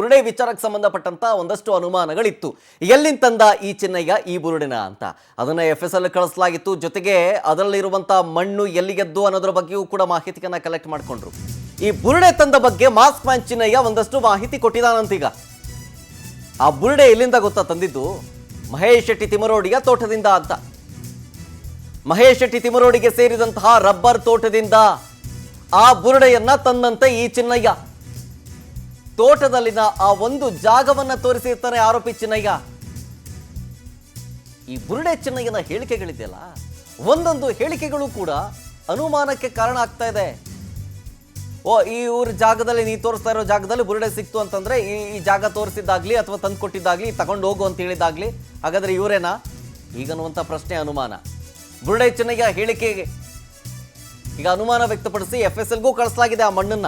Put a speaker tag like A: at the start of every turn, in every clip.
A: ಬುರುಡೆ ವಿಚಾರಕ್ಕೆ ಸಂಬಂಧಪಟ್ಟಂತ ಒಂದಷ್ಟು ಅನುಮಾನಗಳಿತ್ತು. ಎಲ್ಲಿಂದ ತಂದ ಈ ಚಿನ್ನಯ್ಯ ಈ ಬುರುಡೆನ ಅಂತ ಅದನ್ನ FSL ಕಳಿಸಲಾಗಿತ್ತು. ಜೊತೆಗೆ ಅದರಲ್ಲಿರುವಂತ ಮಣ್ಣು ಎಲ್ಲಿಗೆದ್ದು ಅನ್ನೋದ್ರ ಬಗ್ಗೆಯೂ ಕೂಡ ಮಾಹಿತಿಯನ್ನ ಕಲೆಕ್ಟ್ ಮಾಡಿಕೊಂಡ್ರು. ಈ ಬುರುಡೆ ತಂದ ಬಗ್ಗೆ ಮಾಸ್ಕ್ ಮ್ಯಾನ್ ಚಿನ್ನಯ್ಯ ಒಂದಷ್ಟು ಮಾಹಿತಿ ಕೊಟ್ಟಿದ್ದಾನಂತೀಗ. ಆ ಬುರುಡೆ ಎಲ್ಲಿಂದ ಗೊತ್ತಾ ತಂದಿದ್ದು? ಮಹೇಶ್ ಶೆಟ್ಟಿ ತಿಮರೋಡಿಯ ತೋಟದಿಂದ ಅಂತ. ಮಹೇಶ್ ಶೆಟ್ಟಿ ತಿಮರೋಡಿಗೆ ಸೇರಿದಂತಹ ರಬ್ಬರ್ ತೋಟದಿಂದ ಆ ಬುರುಡೆಯನ್ನ ತಂದಂತೆ ಈ ಚಿನ್ನಯ್ಯ. ತೋಟದಲ್ಲಿನ ಆ ಒಂದು ಜಾಗವನ್ನ ತೋರಿಸಿರ್ತಾನೆ ಆರೋಪಿ ಚಿನ್ನಯ್ಯ. ಈ ಬುರುಡೆ ಚಿನ್ನಯ್ಯನ ಹೇಳಿಕೆಗಳಿದೆಯಲ್ಲ, ಒಂದೊಂದು ಹೇಳಿಕೆಗಳು ಕೂಡ ಅನುಮಾನಕ್ಕೆ ಕಾರಣ ಆಗ್ತಾ ಇದೆ. ಈ ಊರ ಜಾಗದಲ್ಲಿ, ನೀ ತೋರಿಸ್ತಾ ಇರೋ ಜಾಗದಲ್ಲಿ ಬುರುಡೆ ಸಿಕ್ತು ಅಂತಂದ್ರೆ ಈ ಜಾಗ ತೋರಿಸಿದ್ದಾಗ್ಲಿ ಅಥವಾ ತಂದು ಕೊಟ್ಟಿದ್ದಾಗ್ಲಿ, ತಗೊಂಡು ಹೋಗು ಅಂತ ಹೇಳಿದ್ದಾಗ್ಲಿ, ಹಾಗಾದ್ರೆ ಇವರೇನಾ ಈಗನ್ನುವಂತ ಪ್ರಶ್ನೆ, ಅನುಮಾನ. ಬುರುಡೆ ಚಿನ್ನಯ್ಯ ಹೇಳಿಕೆಗೆ ಈಗ ಅನುಮಾನ ವ್ಯಕ್ತಪಡಿಸಿ FSLಗೂ ಕಳಿಸಲಾಗಿದೆ. ಆ ಮಣ್ಣನ್ನ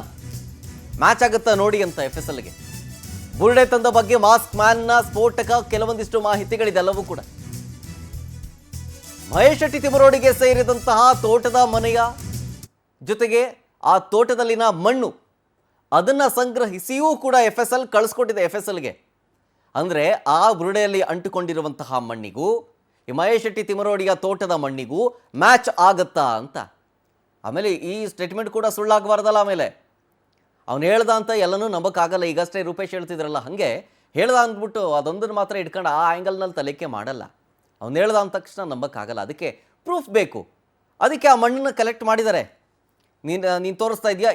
A: ಮ್ಯಾಚ್ ಆಗುತ್ತಾ ನೋಡಿ ಅಂತ FSLಗೆ. ಬುರುಡೆ ತಂದ ಬಗ್ಗೆ ಮಾಸ್ಕ್ ಮ್ಯಾನ್ನ ಸ್ಫೋಟಕ ಕೆಲವೊಂದಿಷ್ಟು ಮಾಹಿತಿಗಳಿದೆಲ್ಲವೂ ಕೂಡ. ಮಹೇಶ್ ಶೆಟ್ಟಿ ತಿಮರೋಡಿಗೆ ಸೇರಿದಂತಹ ತೋಟದ ಮನೆಯ ಜೊತೆಗೆ ಆ ತೋಟದಲ್ಲಿನ ಮಣ್ಣು ಅದನ್ನ ಸಂಗ್ರಹಿಸಿಯೂ ಕೂಡ FSL ಕಳಿಸ್ಕೊಟ್ಟಿದೆ FSLಗೆ. ಅಂದ್ರೆ ಆ ಬುರುಡೆಯಲ್ಲಿ ಅಂಟುಕೊಂಡಿರುವಂತಹ ಮಣ್ಣಿಗೂ ಈ ಮಹೇಶ್ ಶೆಟ್ಟಿ ತಿಮರೋಡಿಯ ತೋಟದ ಮಣ್ಣಿಗೂ ಮ್ಯಾಚ್ ಆಗತ್ತಾ ಅಂತ. ಆಮೇಲೆ ಈ ಸ್ಟೇಟ್ಮೆಂಟ್ ಕೂಡ ಸುಳ್ಳಾಗಬಾರ್ದಲ್ಲ. ಆಮೇಲೆ ಅವನು ಹೇಳ್ದ ಅಂತ ಎಲ್ಲನೂ ನಂಬಕ್ಕಾಗಲ್ಲ. ಈಗಷ್ಟೇ ರೂಪೇಶ್ ಹೇಳ್ತಿದ್ರಲ್ಲ, ಹಾಗೆ ಹೇಳ್ದ ಅಂದ್ಬಿಟ್ಟು ಅದೊಂದನ್ನು ಮಾತ್ರ ಇಟ್ಕೊಂಡು ಆ ಆ್ಯಂಗಲ್ನಲ್ಲಿ ತಲೆಕೆ ಮಾಡಲ್ಲ. ಅವ್ನು ಹೇಳ್ದ ಅಂದ ತಕ್ಷಣ ನಂಬಕ್ಕಾಗಲ್ಲ. ಅದಕ್ಕೆ ಪ್ರೂಫ್ ಬೇಕು. ಅದಕ್ಕೆ ಆ ಮಣ್ಣನ್ನು ಕಲೆಕ್ಟ್ ಮಾಡಿದ್ದಾರೆ. ನೀನು ತೋರಿಸ್ತಾ ಇದೆಯಾ,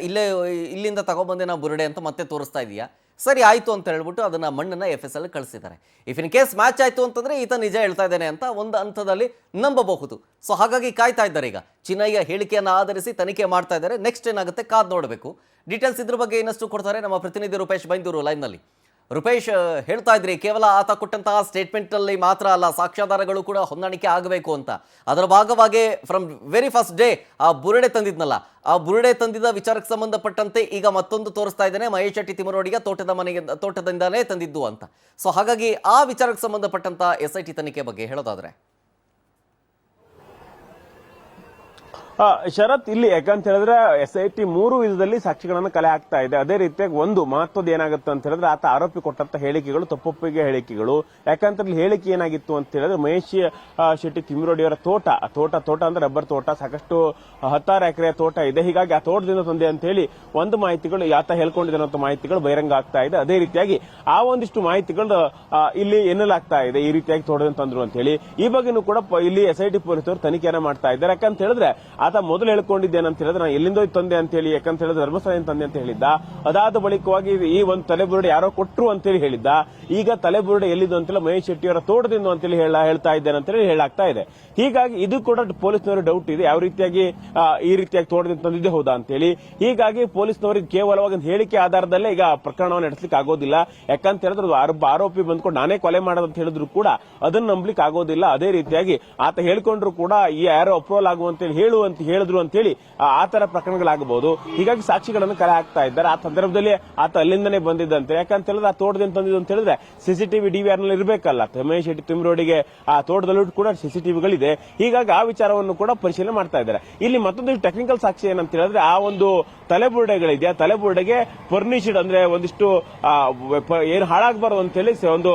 A: ಇಲ್ಲಿಂದ ತಗೊಬಂದೆ ನಾವು ಬುರುಡೆ ಅಂತ ಮತ್ತೆ ತೋರಿಸ್ತಾ ಇದೆಯಾ, ಸರಿ ಆಯಿತು ಅಂತ ಹೇಳ್ಬಿಟ್ಟು ಅದನ್ನು ಮಣ್ಣನ್ನು FSL ಕಳಿಸಿದ್ದಾರೆ. ಇಫ್ ಇನ್ ಕೇಸ್ ಮ್ಯಾಚ್ ಆಯಿತು ಅಂತಂದರೆ ಈತ ನಿಜ ಹೇಳ್ತಾ ಇದ್ದಾನೆ ಅಂತ ಒಂದು ಹಂತದಲ್ಲಿ ನಂಬಬಹುದು. ಸೊ ಹಾಗಾಗಿ ಕಾಯ್ತಾ ಇದ್ದಾರೆ. ಈಗ ಚಿನ್ನಯ್ಯ ಹೇಳಿಕೆಯನ್ನು ಆಧರಿಸಿ ತನಿಖೆ ಮಾಡ್ತಾ ಇದ್ದಾರೆ. ನೆಕ್ಸ್ಟ್ ಏನಾಗುತ್ತೆ ಕಾದು ನೋಡಬೇಕು. ಡೀಟೇಲ್ಸ್ ಇದ್ರ ಬಗ್ಗೆ ಇನ್ನಷ್ಟು ಕೊಡ್ತಾರೆ ನಮ್ಮ ಪ್ರತಿನಿಧಿ ರೂಪೇಶ್ ಬೈಂದೂರು ಲೈವ್ನಲ್ಲಿ. ರೂಪೇಶ್, ಹೇಳ್ತಾ ಇದ್ರಿ ಕೇವಲ ಆತ ಕೊಟ್ಟಂತಹ ಸ್ಟೇಟ್ಮೆಂಟಲ್ಲಿ ಮಾತ್ರ ಅಲ್ಲ, ಸಾಕ್ಷ್ಯಾಧಾರಗಳು ಕೂಡ ಹೊಂದಾಣಿಕೆ ಆಗಬೇಕು ಅಂತ. ಅದರ ಭಾಗವಾಗಿ ಫ್ರಮ್ ವೆರಿ ಫಸ್ಟ್ ಡೇ ಆ ಬುರುಡೆ ತಂದಿದ್ನಲ್ಲ, ಆ ಬುರುಡೆ ತಂದಿದ್ದ ವಿಚಾರಕ್ಕೆ ಸಂಬಂಧಪಟ್ಟಂತೆ ಈಗ ಮತ್ತೊಂದು ತೋರಿಸ್ತಾ ಇದ್ದೇನೆ, ಮಹೇಶ್ ಶೆಟ್ಟಿ ತಿಮರೋಡಿಗೆ ತೋಟದಿಂದಾನೇ ತಂದಿದ್ದು ಅಂತ. ಸೊ ಹಾಗಾಗಿ ಆ ವಿಚಾರಕ್ಕೆ ಸಂಬಂಧಪಟ್ಟಂತ SIT ತನಿಖೆ ಬಗ್ಗೆ ಹೇಳೋದಾದ್ರೆ
B: ಶರತ್, ಇಲ್ಲಿ ಯಾಕಂತ ಹೇಳಿದ್ರೆ SIT 3 ವಿಧದಲ್ಲಿ ಸಾಕ್ಷಿಗಳನ್ನು ಕಲೆ ಹಾಕ್ತಾ ಇದೆ. ಅದೇ ರೀತಿಯಾಗಿ ಒಂದು ಮಹತ್ವದ ಏನಾಗುತ್ತೆ ಅಂತ ಹೇಳಿದ್ರೆ ಆತ ಆರೋಪಿ ಕೊಟ್ಟಂತ ಹೇಳಿಕೆಗಳು ತಪ್ಪೊಪ್ಪಿಗೆ ಹೇಳಿಕೆಗಳು. ಯಾಕಂತ ಹೇಳಿಕೆ ಏನಾಗಿತ್ತು ಅಂತ ಹೇಳಿದ್ರೆ ಮಹೇಶ್ ಶೆಟ್ಟಿ ತಿಮರೋಡಿಯವರ ತೋಟ ಅಂದ್ರೆ ರಬ್ಬರ್ ತೋಟ, ಸಾಕಷ್ಟು 10 ಎಕರೆ ತೋಟ ಇದೆ. ಹೀಗಾಗಿ ಆ ತೋಟದಿಂದ ತಂದೆ ಅಂತ ಹೇಳಿ ಒಂದು ಮಾಹಿತಿಗಳು ಆತ ಹೇಳ್ಕೊಂಡಿದ್ದಂತ ಮಾಹಿತಿಗಳು ಬಹಿರಂಗ ಆಗ್ತಾ ಇದೆ. ಅದೇ ರೀತಿಯಾಗಿ ಆ ಒಂದಿಷ್ಟು ಮಾಹಿತಿಗಳು ಇಲ್ಲಿ ಎನ್ನಲಾಗ್ತಾ ಇದೆ, ಈ ರೀತಿಯಾಗಿ ತೋಟದಿಂದ ತಂದ್ರು ಅಂತ ಹೇಳಿ. ಈ ಬಗ್ಗೆನೂ ಕೂಡ ಇಲ್ಲಿ SIT ಪೊಲೀಸರು ತನಿಖೆಯನ್ನ ಮಾಡ್ತಾ ಇದ್ದಾರೆ. ಯಾಕಂತ ಹೇಳಿದ್ರೆ ಆತ ಮೊದಲು ಹೇಳ್ಕೊಂಡಿದ್ದೇನಂತ ಹೇಳಿದ್ರೆ ನಾನು ಎಲ್ಲಿಂದೋ ತಂದೆ ಅಂತ ಹೇಳಿ, ಯಾಕಂತ ಹೇಳಿದ್ರೆ ಧರ್ಮಸ್ಥಳದಿಂದ ತಂದೆ ಅಂತ ಹೇಳಿದ್ದ. ಅದಾದ ಬಳಿಕವಾಗಿ ಈ ಒಂದು ತಲೆಬುರುಡೆ ಯಾರೋ ಕೊಟ್ರು ಅಂತೇಳಿ ಹೇಳಿದ್ದ. ಈಗ ತಲೆಬುರುಡೆ ಎಲ್ಲಿದ್ದು ಅಂತೇಳಿ ಮಹೇಶ್ ಶೆಟ್ಟಿಯವರ ತೋಟದಿಂದ ಅಂತೇಳಿ ಹೇಳ್ತಾ ಇದ್ದೇನೆ ಅಂತೇಳಿ ಹೇಳಾಗ್ತಾ ಇದೆ. ಹೀಗಾಗಿ ಇದು ಕೂಡ ಪೊಲೀಸ್ನವರು ಡೌಟ್ ಇದೆ, ಯಾವ ರೀತಿಯಾಗಿ ಈ ರೀತಿಯಾಗಿ ತೋಟದಿಂದ ತಂದಿದ್ದೆ ಹೌದಾ ಅಂತೇಳಿ. ಹೀಗಾಗಿ ಪೊಲೀಸ್ನವರಿಗೆ ಕೇವಲವಾಗಿ ಹೇಳಿಕೆ ಆಧಾರದಲ್ಲೇ ಈಗ ಪ್ರಕರಣವನ್ನು ನಡೆಸಲಿಕ್ಕೆ ಆಗೋದಿಲ್ಲ. ಯಾಕಂತ ಹೇಳಿದ್ರೆ ಆರೋಪಿ ಬಂದ್ಕೊಂಡು ನಾನೇ ಕೊಲೆ ಮಾಡೋದಂತ ಹೇಳಿದ್ರು ಕೂಡ ಅದನ್ನ ನಂಬಲಿಕ್ಕೆ ಆಗೋದಿಲ್ಲ. ಅದೇ ರೀತಿಯಾಗಿ ಆತ ಹೇಳ್ಕೊಂಡ್ರು ಕೂಡ ಈ ಯಾರೋ ಅಪ್ರೂವಲ್ ಆಗುವಂತೇಳಿ ಹೇಳಿದ್ರು ಅಂತೇಳಿ ಆ ತರ ಪ್ರಕರಣಗಳಾಗಬಹುದು. ಹೀಗಾಗಿ ಸಾಕ್ಷಿಗಳನ್ನು ಕಲೆ ಹಾಕ್ತಾ ಇದ್ದಾರೆ. ಆ ಸಂದರ್ಭದಲ್ಲಿ ಆತ ಅಲ್ಲಿಂದನೇ ಬಂದಿದ್ದಂತೆ. ಯಾಕಂತ ಹೇಳಿದ್ರೆ ಆ ತೋಟದಿಂದ ತಂದಿದ್ದು ಅಂತ ಹೇಳಿದ್ರೆ CCTV DVR ನಲ್ಲಿ ಇರಬೇಕಲ್ಲ. ಮಹೇಶ್ ಶೆಟ್ಟಿ ತಿಮರೋಡಿಗೆ ಆ ತೋಟದಲ್ಲೂ ಕೂಡ CCTVಗಳಿದೆ. ಹೀಗಾಗಿ ಆ ವಿಚಾರವನ್ನು ಕೂಡ ಪರಿಶೀಲನೆ ಮಾಡ್ತಾ ಇದ್ದಾರೆ. ಇಲ್ಲಿ ಮತ್ತೊಂದು ಟೆಕ್ನಿಕಲ್ ಸಾಕ್ಷಿ ಏನಂತ ಹೇಳಿದ್ರೆ ಆ ಒಂದು ತಲೆಬುರುಡೆಗಳಿದೆ, ಆ ತಲೆಬುರುಡೆಗೆ ಫರ್ನಿಶ್ಡ್ ಅಂದ್ರೆ ಒಂದಿಷ್ಟು ಏನು ಹಾಳಾಗಬಾರದು ಅಂತ ಹೇಳಿ ಒಂದು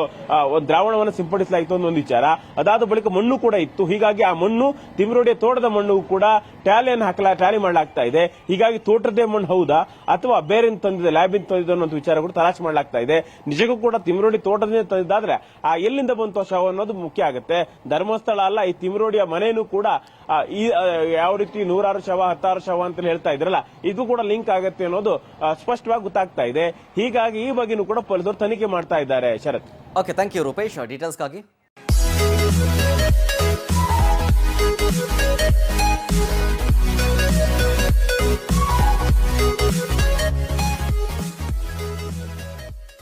B: ದ್ರಾವಣವನ್ನು ಸಿಂಪಡಿಸಲಾಯಿತು ಅನ್ನೋ ಒಂದು ವಿಚಾರ. ಅದಾದ ಬಳಿಕ ಮಣ್ಣು ಕೂಡ ಇತ್ತು. ಹೀಗಾಗಿ ಆ ಮಣ್ಣು ತಿಮರೋಡಿಯ ತೋಟದ ಮಣ್ಣು ಕೂಡ ಟ್ಯಾಲಿ ಮಾಡಲಾಗ್ತಾ ಇದೆ. ಹೀಗಾಗಿ ತೋಟದೇ ಮಣ್ಣು ಹೌದಾ ಅಥವಾ ಬೇರೆ ತಂದಿದೆ, ಲ್ಯಾಬಿಂದ ತಂದಿದೆ ಅನ್ನೋ ವಿಚಾರ ಕೂಡ ತಲಾಶೆ ಮಾಡಲಾಗ್ತಾ ಇದೆ. ನಿಜಕ್ಕೂ ಕೂಡ ತಿಮರೋಡಿ ತೋಟದಿಂದ ತಂದಿದ್ದಾದ್ರೆ ಎಲ್ಲಿಂದ ಬಂತು ಶವ ಅನ್ನೋದು ಮುಖ್ಯ ಆಗುತ್ತೆ. ಧರ್ಮಸ್ಥಳ ಅಲ್ಲ, ಈ ತಿಮರೋಡಿಯ ಮನೆಯೂ ಕೂಡ ಯಾವ ರೀತಿ 100 ಶವ 10 ಶವ ಅಂತ ಹೇಳ್ತಾ ಇದ್ರಲ್ಲ, ಇದು ಕೂಡ ಲಿಂಕ್ ಆಗುತ್ತೆ ಅನ್ನೋದು ಸ್ಪಷ್ಟವಾಗಿ ಗೊತ್ತಾಗ್ತಾ ಇದೆ. ಹೀಗಾಗಿ ಈ ಬಗ್ಗೆನೂ ಕೂಡ ಪೊಲೀಸರು ತನಿಖೆ ಮಾಡ್ತಾ ಇದ್ದಾರೆ. ಶರತ್,
A: ಓಕೆ, ಥ್ಯಾಂಕ್ ಯು ರೂಪೇಶ್ ಡೀಟೇಲ್ಸ್ಗಾಗಿ.